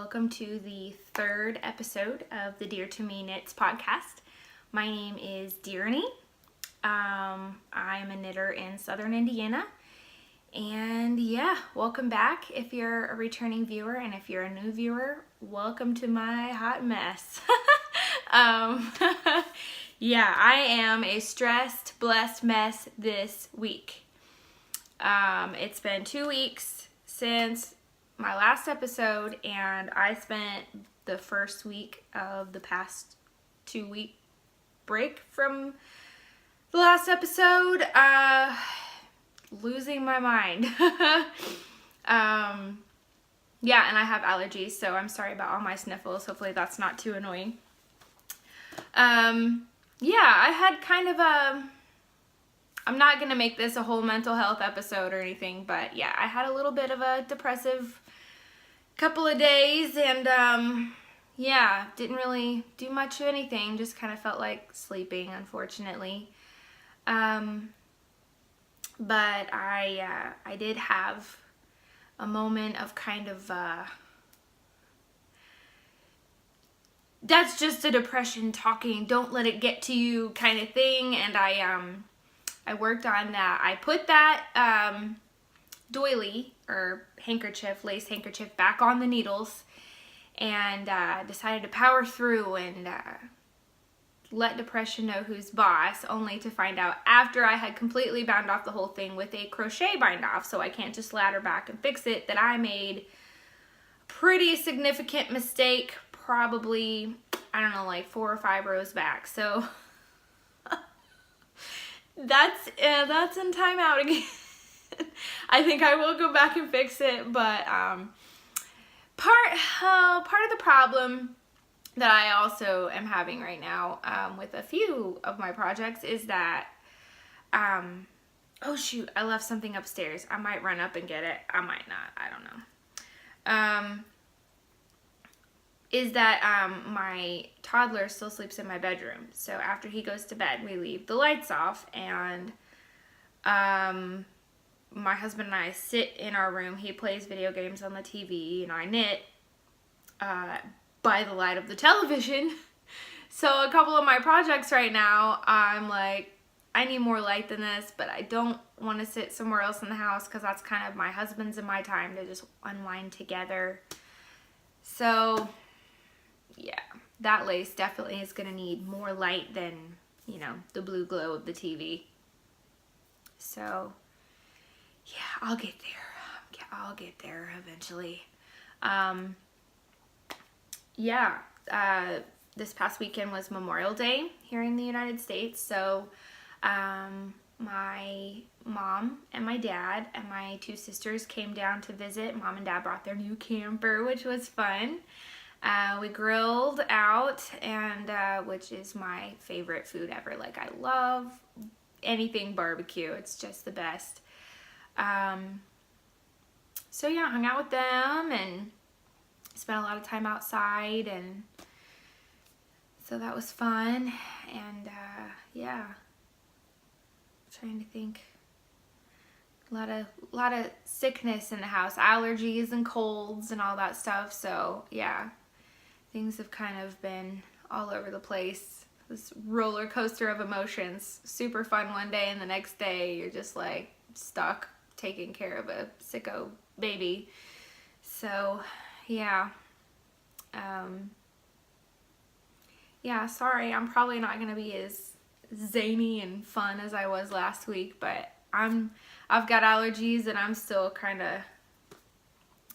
welcome to the third episode of the Deartomeknits podcast. My name is Dearny. I'm a knitter in Southern Indiana. And yeah, welcome back if you're a returning viewer, and if you're a new viewer, welcome to my hot mess. Yeah, I am a stressed, blessed mess this week. It's been 2 weeks since my last episode, and I spent the first week of the past 2-week break from the last episode losing my mind. Yeah, and I have allergies, so I'm sorry about all my sniffles. Hopefully that's not too annoying. Yeah, I had kind of I'm not going to make this a whole mental health episode or anything, but yeah, I had a little bit of a depressive couple of days, and yeah, didn't really do much of anything, just kind of felt like sleeping, unfortunately. But I did have a moment of kind of that's just a depression talking, don't let it get to you kind of thing, and I worked on that. I put that doily or handkerchief, lace handkerchief, back on the needles, and decided to power through and let depression know who's boss, only to find out after I had completely bound off the whole thing with a crochet bind off, so I can't just ladder back and fix it, that I made a pretty significant mistake, probably, I don't know, like 4 or 5 rows back. So that's in timeout again. I think I will go back and fix it, but part of the problem that I also am having right now with a few of my projects is that oh shoot, I left something upstairs. I might run up and get it. I might not. I don't know. Is that my toddler still sleeps in my bedroom. So after he goes to bed, we leave the lights off, and my husband and I sit in our room. He plays video games on the TV, and I knit by the light of the television. So a couple of my projects right now, I'm like, I need more light than this, but I don't want to sit somewhere else in the house because that's kind of my husband's and my time to just unwind together. So yeah, that lace definitely is going to need more light than, you know, the blue glow of the TV. So yeah, I'll get there eventually. Yeah, this past weekend was Memorial Day here in the United States, so my mom and my dad and my 2 sisters came down to visit. Mom and dad brought their new camper, which was fun. We grilled out, and which is my favorite food ever. Like, I love anything barbecue. It's just the best. So yeah, hung out with them and spent a lot of time outside, and so that was fun. And yeah, trying to think. A lot of sickness in the house, allergies and colds and all that stuff. So yeah, things have kind of been all over the place. This roller coaster of emotions. Super fun one day, and the next day you're just like stuck taking care of a sicko baby. So yeah. Yeah, sorry, I'm probably not gonna be as zany and fun as I was last week, but I've got allergies, and I'm still kind of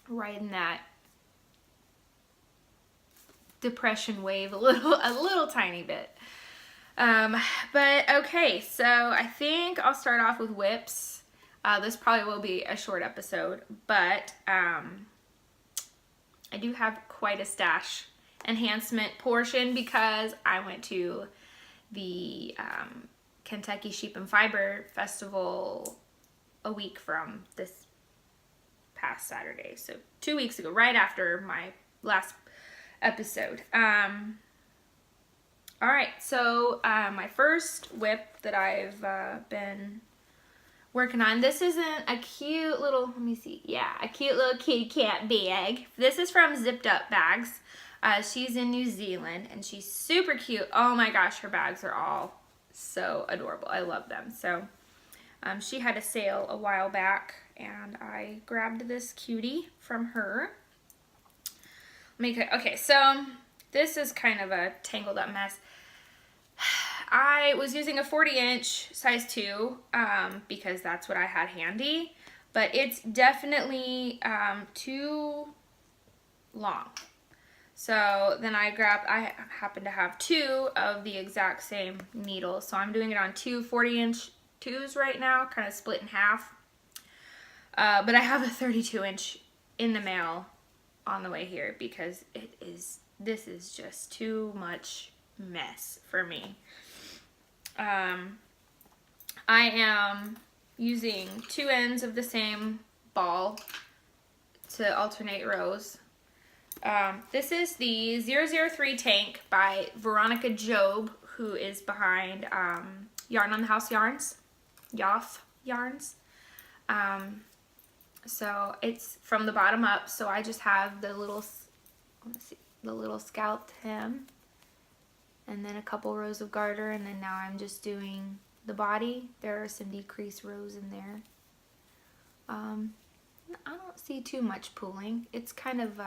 riding that depression wave a little tiny bit. But okay, so I think I'll start off with whips. This probably will be a short episode, but I do have quite a stash enhancement portion because I went to the Kentucky Sheep and Fiber Festival a week from this past Saturday. So 2 weeks ago, right after my last episode. Alright, so my first whip that I've been working on. This isn't a cute little, let me see, yeah, a cute little kitty cat bag. This is from Zipped Up Bags. She's in New Zealand and she's super cute. Oh my gosh, her bags are all so adorable. I love them. So she had a sale a while back and I grabbed this cutie from her. Okay, so this is kind of a tangled up mess. I was using a 40-inch size 2 because that's what I had handy, but it's definitely too long. So then I happen to have 2 of the exact same needles, so I'm doing it on 2 40-inch 2s right now, kind of split in half. But I have a 32-inch in the mail on the way here because this is just too much mess for me. I am using 2 ends of the same ball to alternate rows. This is the 003 tank by Veronica Job, who is behind Yarn on the House Yarns, Yoff Yarns. So it's from the bottom up, so I just have the little, the little scalloped hem, and then a couple rows of garter, and then now I'm just doing the body. There are some decreased rows in there. I don't see too much pooling. It's kind of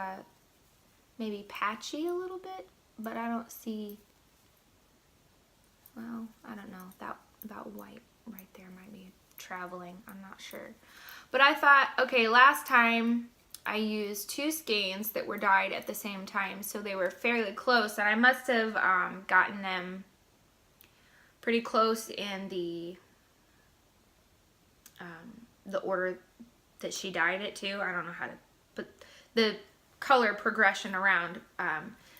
maybe patchy a little bit, but I don't see, well, I don't know, that white right there might be traveling, I'm not sure. But I thought, okay, last time I used 2 skeins that were dyed at the same time, so they were fairly close, and I must have gotten them pretty close in the order that she dyed it to. I don't know how to put the color progression around.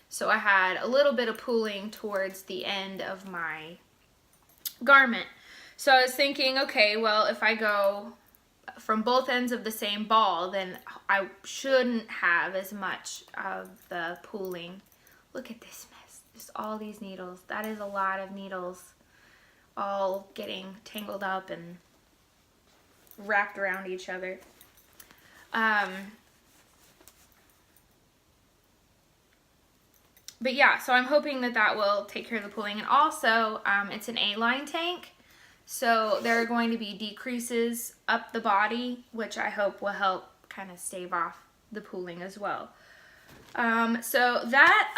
So I had a little bit of pooling towards the end of my garment. So I was thinking, okay, well, if I go from both ends of the same ball, then I shouldn't have as much of the pooling. Look at this mess. Just all these needles. That is a lot of needles all getting tangled up and wrapped around each other. But yeah, so I'm hoping that that will take care of the pooling. And also, it's an A-line tank, so there are going to be decreases up the body, which I hope will help kind of stave off the pooling as well. So that,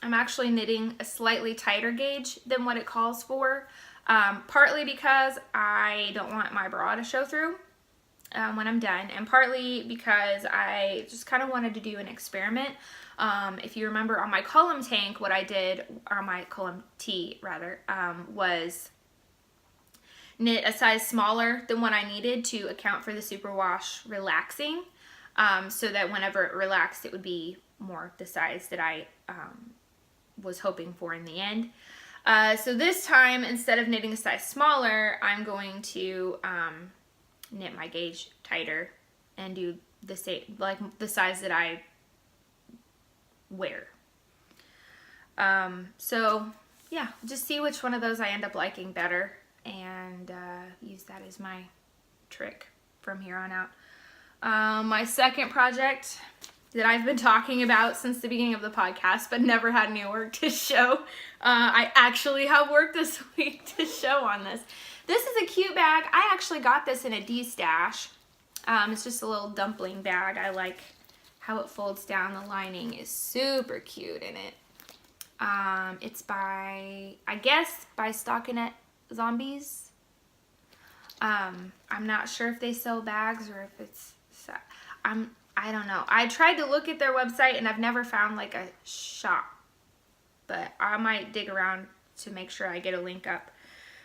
I'm actually knitting a slightly tighter gauge than what it calls for, partly because I don't want my bra to show through when I'm done, and partly because I just kind of wanted to do an experiment. If you remember on my column tank, what I did, or my column T rather, was knit a size smaller than what I needed to account for the superwash relaxing, so that whenever it relaxed, it would be more the size that I was hoping for in the end. So this time, instead of knitting a size smaller, I'm going to knit my gauge tighter and do the same, like the size that I wear. So yeah, just see which one of those I end up liking better, and use that as my trick from here on out. My second project that I've been talking about since the beginning of the podcast, but never had any work to show. I actually have work this week to show on this. This is a cute bag. I actually got this in a D-stash. It's just a little dumpling bag. I like how it folds down. The lining is super cute in it. It's by, I guess, by Stockinette Zombies. I'm not sure if they sell bags or if it's, I don't know. I tried to look at their website and I've never found like a shop, but I might dig around to make sure I get a link up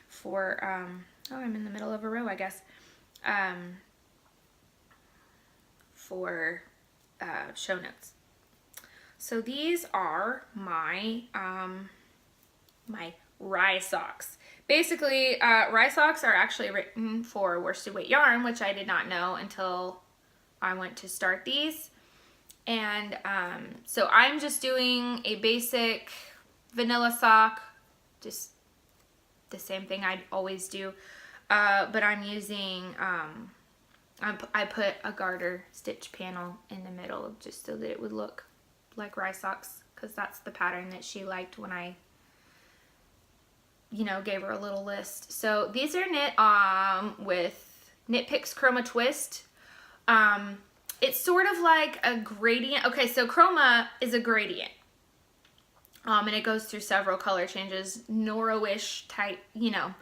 for, oh, I'm in the middle of a row, I guess, for show notes. So these are my, my rye socks. Basically, rye socks are actually written for worsted weight yarn, which I did not know until I went to start these. And so I'm just doing a basic vanilla sock, just the same thing I'd always do. but I'm using, I put a garter stitch panel in the middle just so that it would look like rice socks, because that's the pattern that she liked when I, you know, gave her a little list. So these are knit with Knit Picks Chroma Twist. It's sort of like a gradient. Okay, so chroma is a gradient. And it goes through several color changes, Noro-ish type, you know.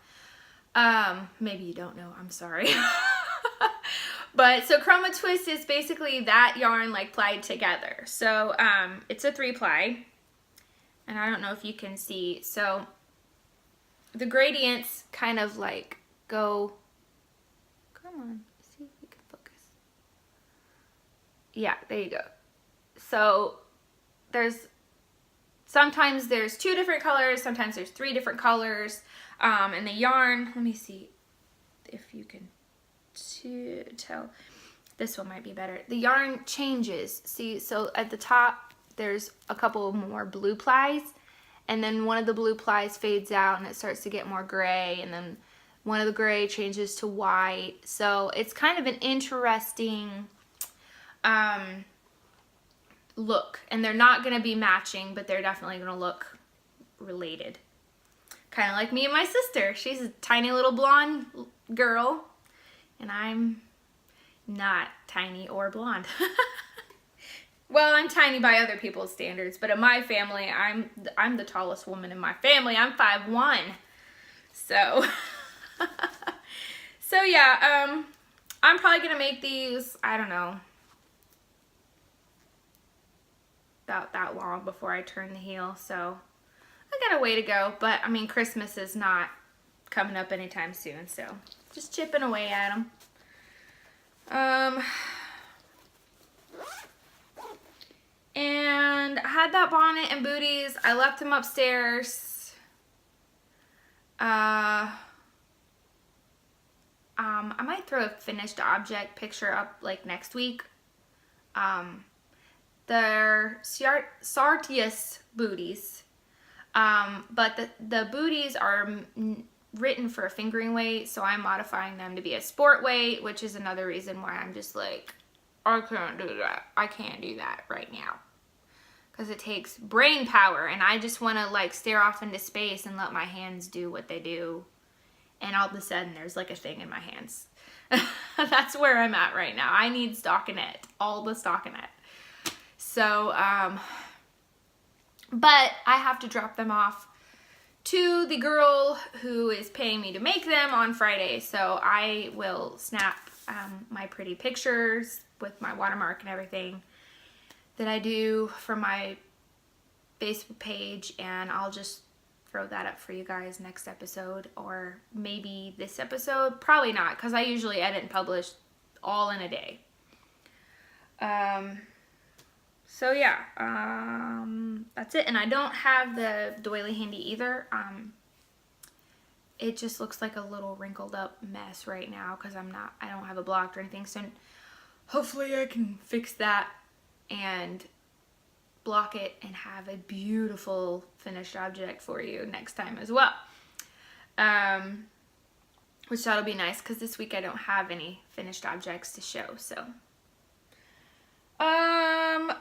Maybe you don't know, I'm sorry. But so Chroma Twist is basically that yarn like plied together. So it's a 3-ply, and I don't know if you can see. So the gradients kind of like go, come on, see if we can focus. Yeah, there you go. So sometimes there's 2 different colors, sometimes there's 3 different colors, and the yarn, let me see if you can tell. This one might be better. The yarn changes. See, so at the top there's a couple more blue plies, and then one of the blue plies fades out and it starts to get more gray, and then one of the gray changes to white. So it's kind of an interesting look, and they're not going to be matching, but they're definitely going to look related. Kind of like me and my sister. She's a tiny little blonde girl, and I'm not tiny or blonde. Well, I'm tiny by other people's standards, but in my family, I'm the tallest woman in my family. I'm 5'1". So, so yeah, I'm probably going to make these, I don't know, about that long before I turn the heel. So I got a way to go, but I mean, Christmas is not coming up anytime soon, so just chipping away at them. And I had that bonnet and booties. I left them upstairs. I might throw a finished object picture up like next week. They're Sartius booties. But the booties are written for a fingering weight, so I'm modifying them to be a sport weight, which is another reason why I'm just like, I can't do that. I can't do that right now. Because it takes brain power, and I just want to like stare off into space and let my hands do what they do. And all of a sudden, there's like a thing in my hands. That's where I'm at right now. I need stockinette, all the stockinette. So, but I have to drop them off to the girl who is paying me to make them on Friday. So I will snap my pretty pictures with my watermark and everything that I do for my Facebook page, and I'll just throw that up for you guys next episode, or maybe this episode. Probably not, because I usually edit and publish all in a day. So yeah, that's it. And I don't have the doily handy either. It just looks like a little wrinkled up mess right now because I don't have it blocked or anything. So hopefully I can fix that and block it and have a beautiful finished object for you next time as well. Which that'll be nice because this week I don't have any finished objects to show, so.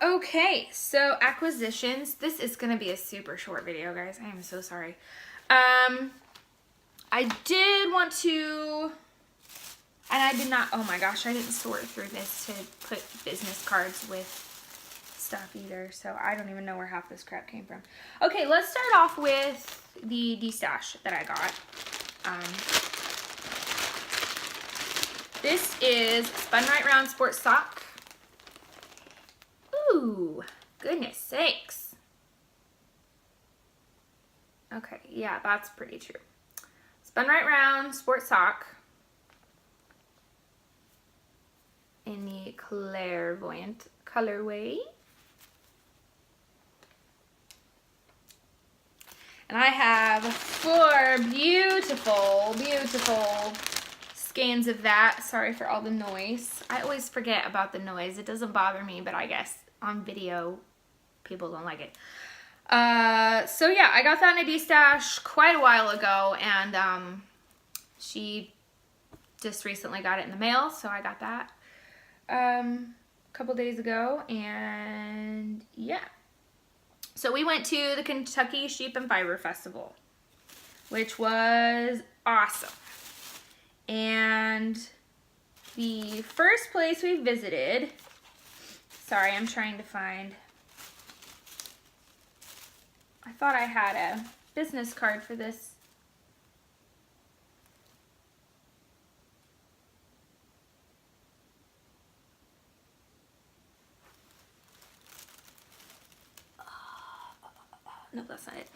Okay, so acquisitions. This is gonna be a super short video, guys. I am so sorry. I did want to, and I did not, oh my gosh, I didn't sort through this to put business cards with stuff either, so I don't even know where half this crap came from. Okay, let's start off with the D-stash that I got. This is Spun Right Round Sports Sock. Ooh, goodness sakes. Okay, yeah, that's pretty true. Spun Right Round Sports Sock in the Clairvoyant colorway. And I have 4 beautiful, beautiful skeins of that. Sorry for all the noise. I always forget about the noise. It doesn't bother me, but I guess on video, people don't like it. So yeah, I got that in a D-stash quite a while ago, and she just recently got it in the mail, so I got that a couple days ago, and yeah. So we went to the Kentucky Sheep and Fiber Festival, which was awesome. And the first place we visited, sorry, I'm trying to find, I thought I had a business card for this. No, that's not it.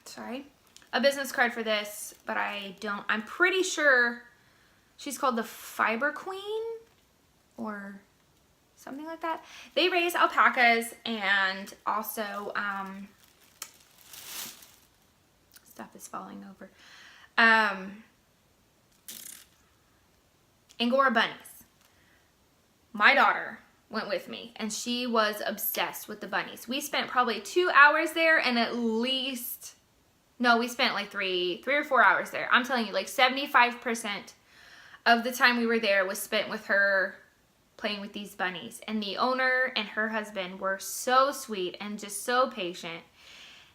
Sorry. A business card for this, but I'm pretty sure she's called the Fiber Queen or something like that. They raise alpacas and also, stuff is falling over. Angora bunnies. My daughter went with me and she was obsessed with the bunnies. We spent probably 2 hours there, and at least, no, we spent like three or 4 hours there. I'm telling you, like 75% of the time we were there was spent with her playing with these bunnies. And the owner and her husband were so sweet and just so patient.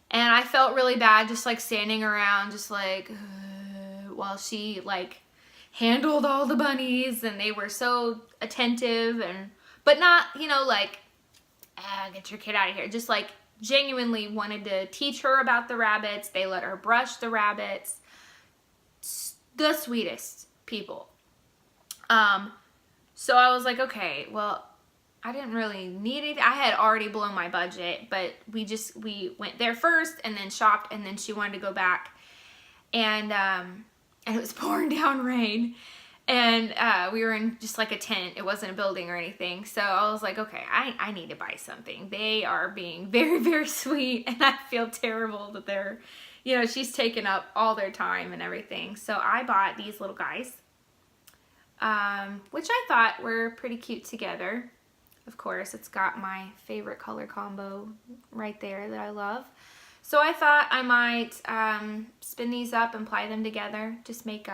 And I felt really bad just like standing around just like while she like handled all the bunnies, and they were so attentive, and but not, you know, like, get your kid out of here. Just like genuinely wanted to teach her about the rabbits. They let her brush the rabbits. The sweetest people. So I was like, okay, well, I didn't really need it. I had already blown my budget, but we went there first and then shopped, and then she wanted to go back. And it was pouring down rain. And we were in just like a tent. It wasn't a building or anything. So I was like, okay, I need to buy something. They are being very, very sweet. And I feel terrible that they're, you know, she's taken up all their time and everything. So I bought these little guys, which I thought were pretty cute together. Of course, it's got my favorite color combo right there that I love. So I thought I might spin these up and ply them together. Just make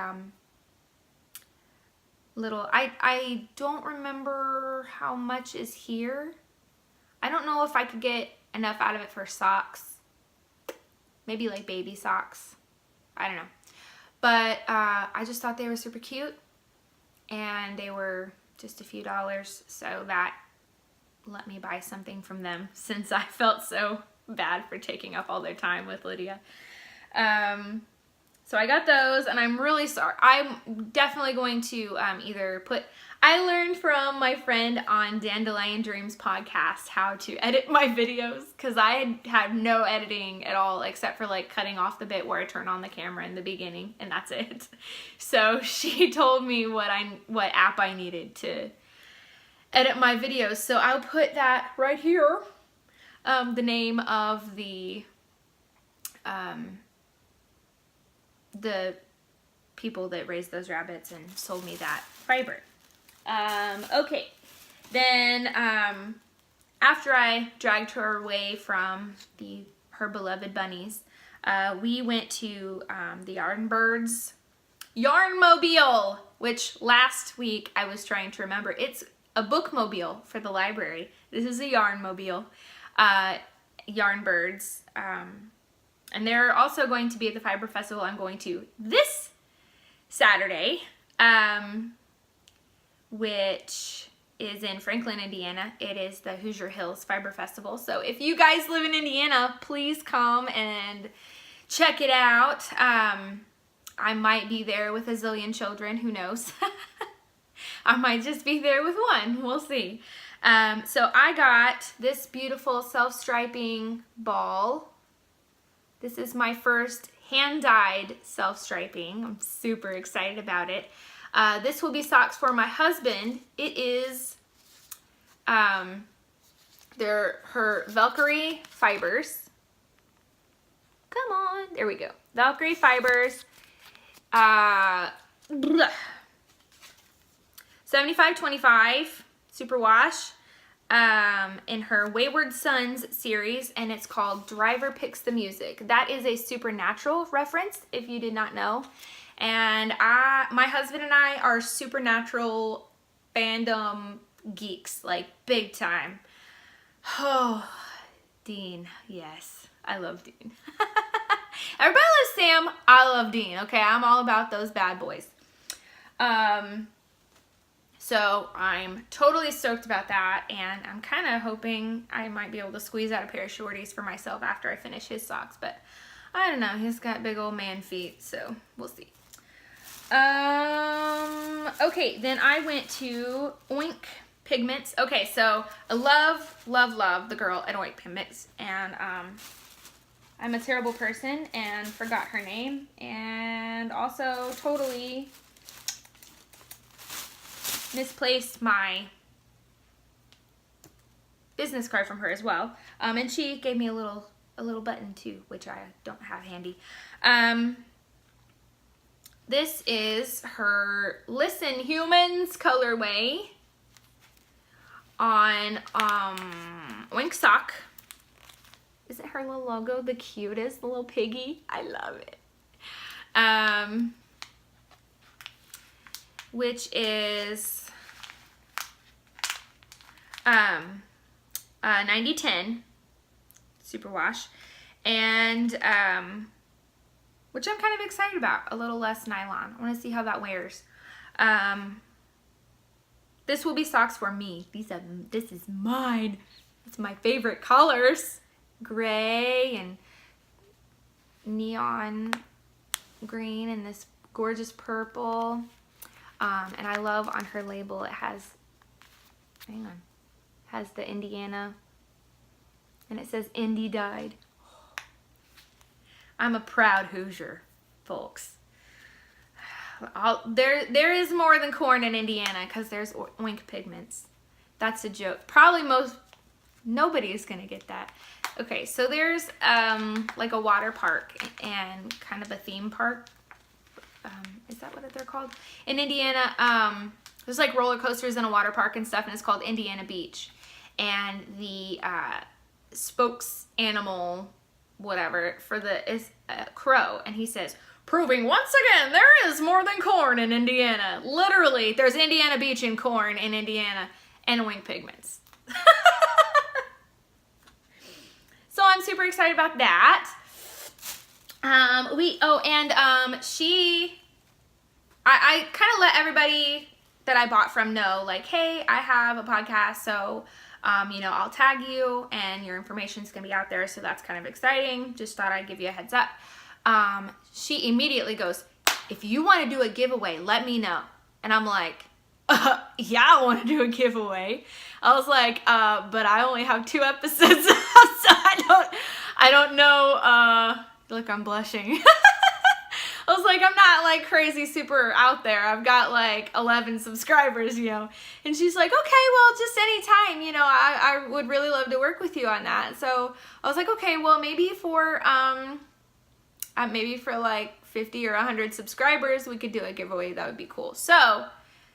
little, I don't remember how much is here. I don't know if I could get enough out of it for socks. Maybe like baby socks. I don't know. But I just thought they were super cute, and they were just a few dollars, so that let me buy something from them since I felt so bad for taking up all their time with Lydia. So I got those, and I'm really sorry. I'm definitely going to either put, I learned from my friend on Dandelion Dreams podcast how to edit my videos, because I had no editing at all except for like cutting off the bit where I turn on the camera in the beginning, and that's it. So she told me what app I needed to edit my videos. So I'll put that right here. The name of the people that raised those rabbits and sold me that fiber. Okay, then after I dragged her away from her beloved bunnies, we went to the Yarnmobile, which last week I was trying to remember. It's a bookmobile for the library. This is a Yarnmobile. Yarnbirds. And they're also going to be at the Fiber Festival I'm going to this Saturday, which is in Franklin, Indiana. It is the Hoosier Hills Fiber Festival. So if you guys live in Indiana, please come and check it out. I might be there with a zillion children. Who knows? I might just be there with one. We'll see. So I got this beautiful self-striping ball. This is my first hand-dyed self-striping. I'm super excited about it. This will be socks for my husband. It is they're her Ravelry fibers. Come on, there we go. Ravelry fibers. 75/25 superwash. In her Wayward Sons series, and it's called Driver Picks the Music. That is a Supernatural reference, if you did not know. And my husband and I are supernatural fandom geeks, like big time. Oh, Dean, yes, I love Dean. Everybody loves Sam, I love Dean, okay? I'm all about those bad boys. So I'm totally stoked about that, and I'm kind of hoping I might be able to squeeze out a pair of shorties for myself after I finish his socks, but I don't know, he's got big old man feet, so we'll see. Okay, then I went to Oink Pigments. Okay, so I love the girl at Oink Pigments, and I'm a terrible person and forgot her name, and also totally misplaced my business card from her as well. And she gave me a little button too, which I don't have handy. This is her Listen Humans colorway on Oink Sock. Isn't her little logo the cutest? The little piggy? I love it. Which is 9010 superwash, and which I'm kind of excited about. A little less nylon. I want to see how that wears. This will be socks for me. This is mine. It's my favorite colors. Gray and neon green and this gorgeous purple. And I love on her label, it has, hang on, has the Indiana, and it says Indy died. I'm a proud Hoosier, folks. There is more than corn in Indiana, because there's Oink Pigments. That's a joke. Probably nobody's gonna get that. Okay, so there's like a water park and kind of a theme park. Is that what they're called? In Indiana, there's like roller coasters in a water park and stuff, and it's called Indiana Beach. And the spokes animal, whatever, for is Crow, and he says, proving once again there is more than corn in Indiana. Literally, there's Indiana Beach and corn in Indiana, and Oink Pigments. So I'm super excited about that. I kind of let everybody that I bought from know, like, hey, I have a podcast, so, you know, I'll tag you, and your information's gonna be out there, so that's kind of exciting. Just thought I'd give you a heads up. She immediately goes, if you want to do a giveaway, let me know. And I'm like, yeah, I want to do a giveaway. I was like, but I only have 2 episodes, so I don't know, look, I'm blushing. I was like, I'm not like crazy super out there. I've got like 11 subscribers, you know. And she's like, okay, well, just anytime, you know, I would really love to work with you on that. So I was like, okay, well, maybe for like 50 or 100 subscribers, we could do a giveaway. That would be cool. So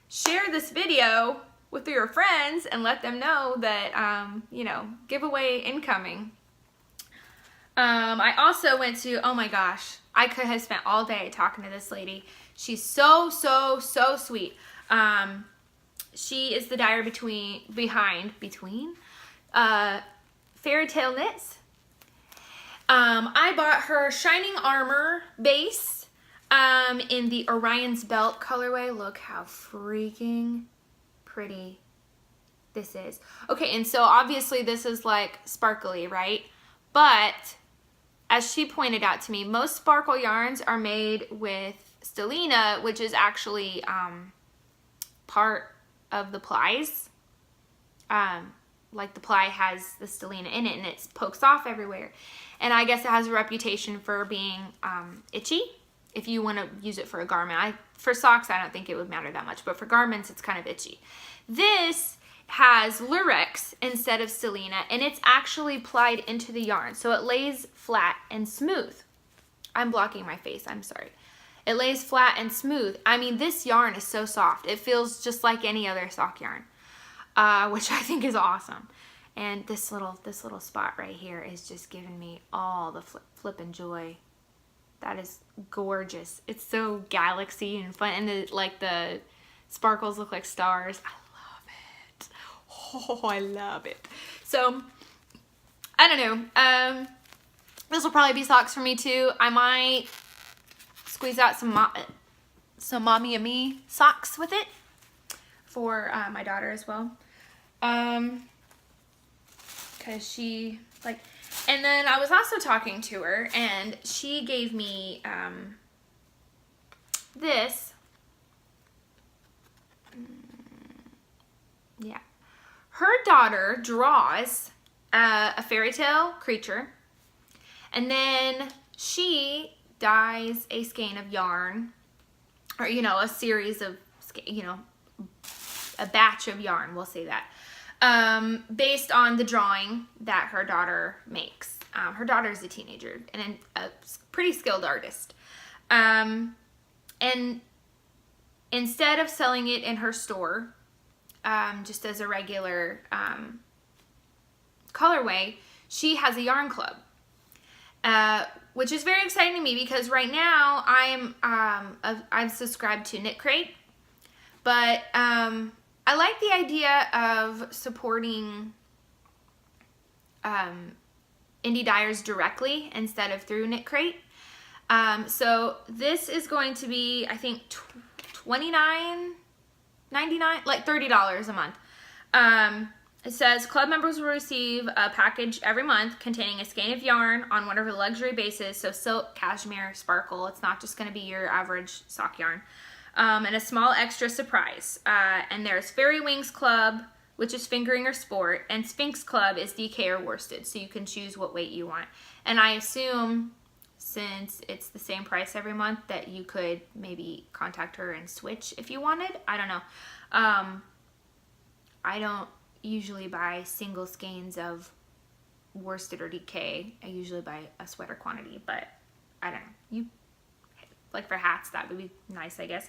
share this video with your friends and let them know that, you know, giveaway incoming. I also went to, oh my gosh, I could have spent all day talking to this lady. She's so sweet. She is the dyer behind Fairy Tale Knits. I bought her Shining Armor base in the Orion's Belt colorway. Look how freaking pretty this is. Okay, and so obviously this is like sparkly, right? But as she pointed out to me, most sparkle yarns are made with stellina, which is actually part of the plies. Like the ply has the stellina in it, and it pokes off everywhere. And I guess it has a reputation for being itchy if you want to use it for a garment. For socks, I don't think it would matter that much, but for garments, it's kind of itchy. This has lurex instead of stellina, and it's actually plied into the yarn, so it lays flat and smooth. I'm blocking my face, I'm sorry. It lays flat and smooth. I mean, this yarn is so soft. It feels just like any other sock yarn, which I think is awesome. And this little spot right here is just giving me all the flippin' joy. That is gorgeous. It's so galaxy and fun, and the sparkles look like stars. I love it. Oh, I love it. So, I don't know. This will probably be socks for me too. I might squeeze out some Mommy and Me socks with it for my daughter as well. Because she, like, and then I was also talking to her, and she gave me this. Yeah. Her daughter draws a fairy tale creature, and then she dyes a skein of yarn, or, you know, a series of, you know, a batch of yarn, we'll say that, based on the drawing that her daughter makes. Her daughter's a teenager and a pretty skilled artist. And instead of selling it in her store, just as a regular colorway, she has a yarn club, which is very exciting to me because right now I'm subscribed to Knit Crate, but I like the idea of supporting indie dyers directly instead of through Knit Crate. So this is going to be, I think, $29.99, like $30 a month. It says club members will receive a package every month containing a skein of yarn on one of the luxury bases, so silk, cashmere, sparkle. It's not just going to be your average sock yarn. And a small extra surprise. And there's Fairy Wings Club, which is fingering or sport, and Sphinx Club is DK or worsted, so you can choose what weight you want. And I assume, since it's the same price every month, that you could maybe contact her and switch if you wanted. I don't know. I don't usually buy single skeins of worsted or DK. I usually buy a sweater quantity, but I don't know. Like for hats, that would be nice, I guess.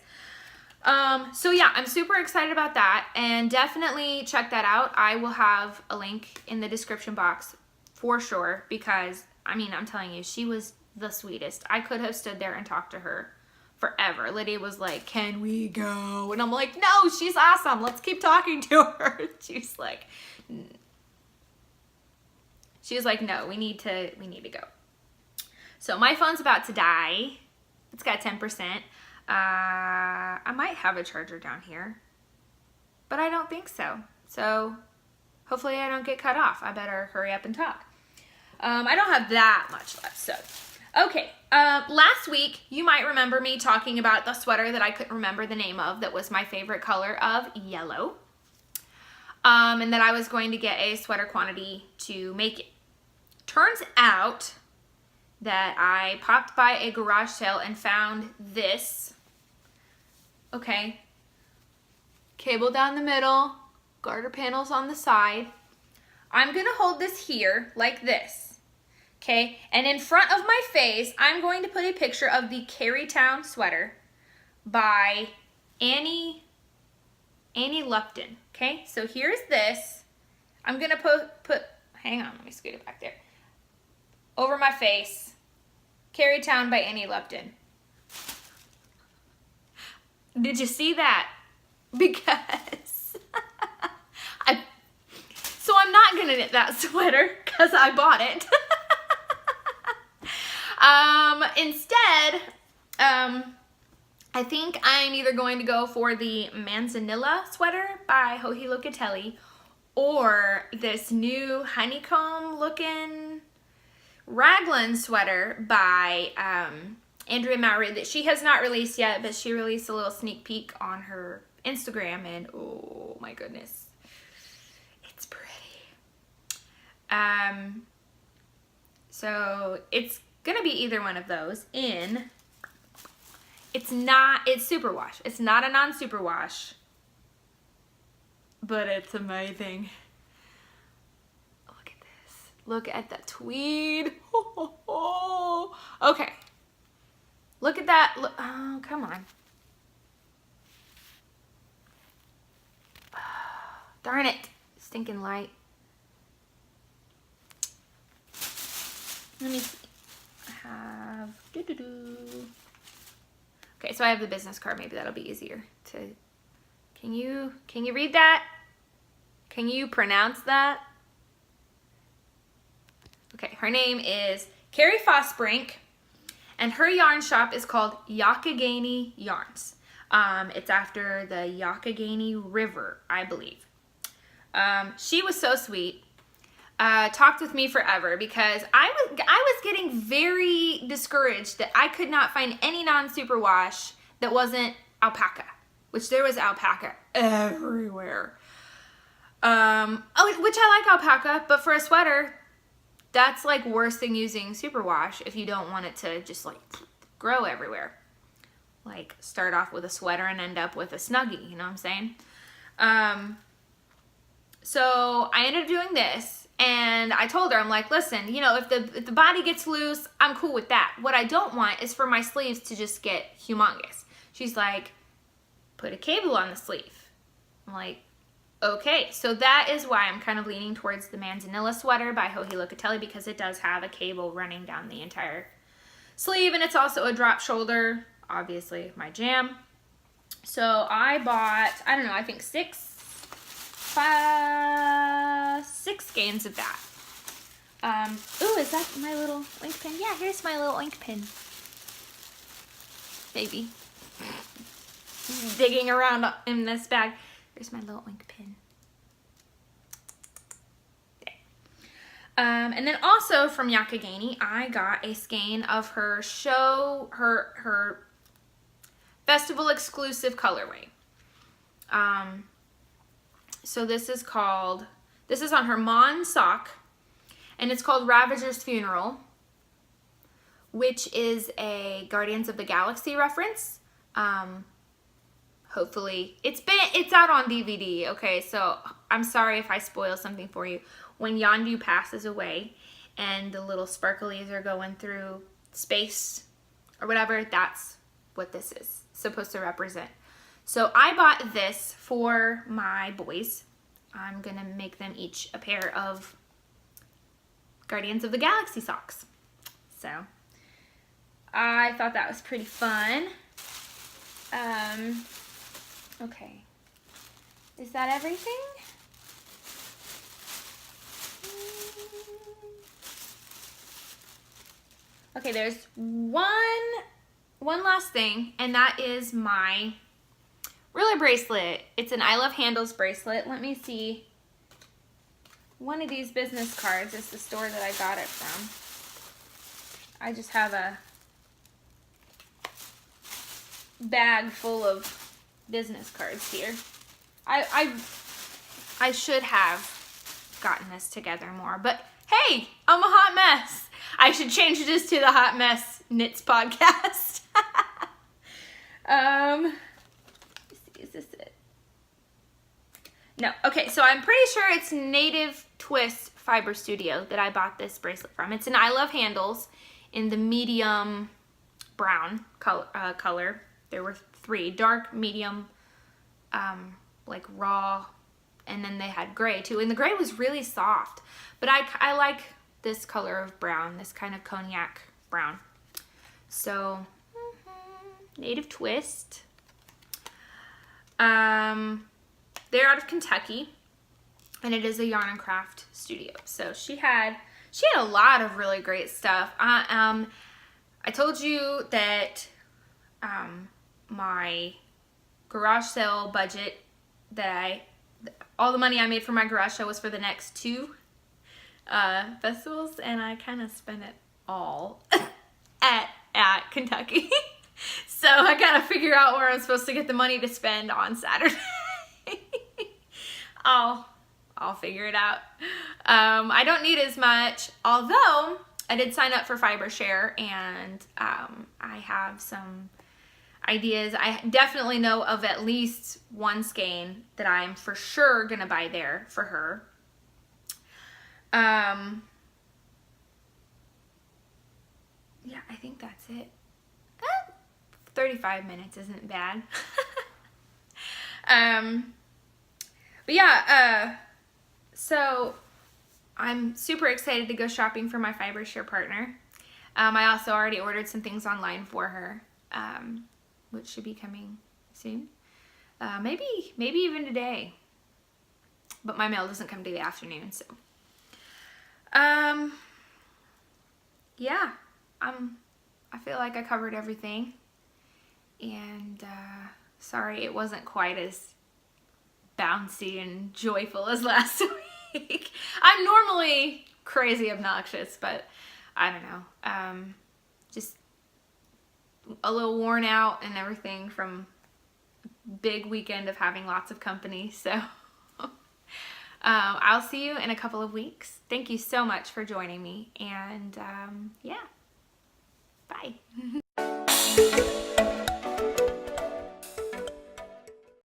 So yeah, I'm super excited about that, and definitely check that out. I will have a link in the description box for sure, because I mean, I'm telling you, she was the sweetest. I could have stood there and talked to her forever. Lydia was like, "Can we go?" And I'm like, "No, she's awesome. Let's keep talking to her." She's like, "No, we need to go." So my phone's about to die. It's got 10%. I might have a charger down here, but I don't think so. So hopefully I don't get cut off. I better hurry up and talk. I don't have that much left, so. Okay, last week you might remember me talking about the sweater that I couldn't remember the name of that was my favorite color of yellow. And that I was going to get a sweater quantity to make it. Turns out that I popped by a garage sale and found this. Okay. Cable down the middle, garter panels on the side. I'm gonna hold this here like this. Okay, and in front of my face, I'm going to put a picture of the Carytown sweater by Annie Lupton. Okay, so here's this. I'm gonna put, hang on, let me scoot it back there. Over my face, Carytown by Annie Lupton. Did you see that? Because so I'm not gonna knit that sweater because I bought it. Instead, I think I'm either going to go for the Manzanilla sweater by Joji Locatelli, or this new honeycomb looking raglan sweater by Andrea Mowry that she has not released yet, but she released a little sneak peek on her Instagram, and oh my goodness, it's pretty. So it's gonna be either one of those in, it's superwash. It's not a non-superwash, but it's amazing. Look at this. Look at the tweed. Okay. Look at that. Oh, come on. Darn it. Stinking light. Let me see. have, okay, so I have the business card. Maybe that'll be easier to, can you read that? Can you pronounce that? Okay, her name is Carrie Fosbrink, and her yarn shop is called Youghiogheny Yarns. It's after the Youghiogheny River, I believe. She was so sweet. Talked with me forever because I was getting very discouraged that I could not find any non-superwash that wasn't alpaca, which there was alpaca everywhere. Which I like alpaca, but for a sweater, that's like worse than using superwash if you don't want it to just like grow everywhere. Like start off with a sweater and end up with a Snuggie, you know what I'm saying? So I ended up doing this, and I told her, I'm like, listen, you know, if the body gets loose, I'm cool with that. What I don't want is for my sleeves to just get humongous. She's like, put a cable on the sleeve. I'm like, okay, so that is why I'm kind of leaning towards the Manzanilla sweater by Joji Locatelli, because it does have a cable running down the entire sleeve, and it's also a drop shoulder, obviously my jam. So I bought, I don't know, I think 6 skeins of that. Ooh, is that my little ink pen? Yeah, here's my little ink pen. Maybe. Digging around in this bag. Here's my little ink pen. Okay. And then also from Youghiogheny, I got a skein of her her festival exclusive colorway. So this is on her Mon sock, and it's called Ravager's Funeral, which is a Guardians of the Galaxy reference. Hopefully it's out on DVD. Okay, so I'm sorry if I spoil something for you. When Yondu passes away and the little sparklies are going through space or whatever, that's what this is supposed to represent. So I bought this for my boys. I'm gonna make them each a pair of Guardians of the Galaxy socks. So I thought that was pretty fun. Okay. Is that everything? Okay, there's one last thing, and that is my ruler bracelet. It's an I Love Handles bracelet. Let me see. One of these business cards is the store that I got it from. I just have a bag full of business cards here. I should have gotten this together more, but hey, I'm a hot mess. I should change this to the Hot Mess Knits podcast. Is this it? No. Okay, so I'm pretty sure it's Native Twist Fiber Studio that I bought this bracelet from. It's an I Love Handles in the medium brown color. There were 3, dark, medium, like raw, and then they had gray too. And the gray was really soft, but I like this color of brown, this kind of cognac brown. So, Native Twist. They're out of Kentucky, and it is a yarn and craft studio. So she had a lot of really great stuff. I told you that my garage sale budget, all the money I made for my garage sale was for the next 2 festivals, and I kind of spent it all at Kentucky. So I gotta figure out where I'm supposed to get the money to spend on Saturday. I'll figure it out. I don't need as much, although I did sign up for FiberShare, and I have some ideas. I definitely know of at least one skein that I'm for sure gonna buy there for her. Yeah, I think that's it. 35 minutes isn't bad. But yeah, so I'm super excited to go shopping for my FiberShare partner. I also already ordered some things online for her, which should be coming soon. Maybe even today. But my mail doesn't come to the afternoon, so. Yeah, I feel like I covered everything. And sorry it wasn't quite as bouncy and joyful as last week. I'm normally crazy obnoxious, but I don't know. Just a little worn out and everything from big weekend of having lots of company. So I'll see you in a couple of weeks. Thank you so much for joining me. And yeah, bye.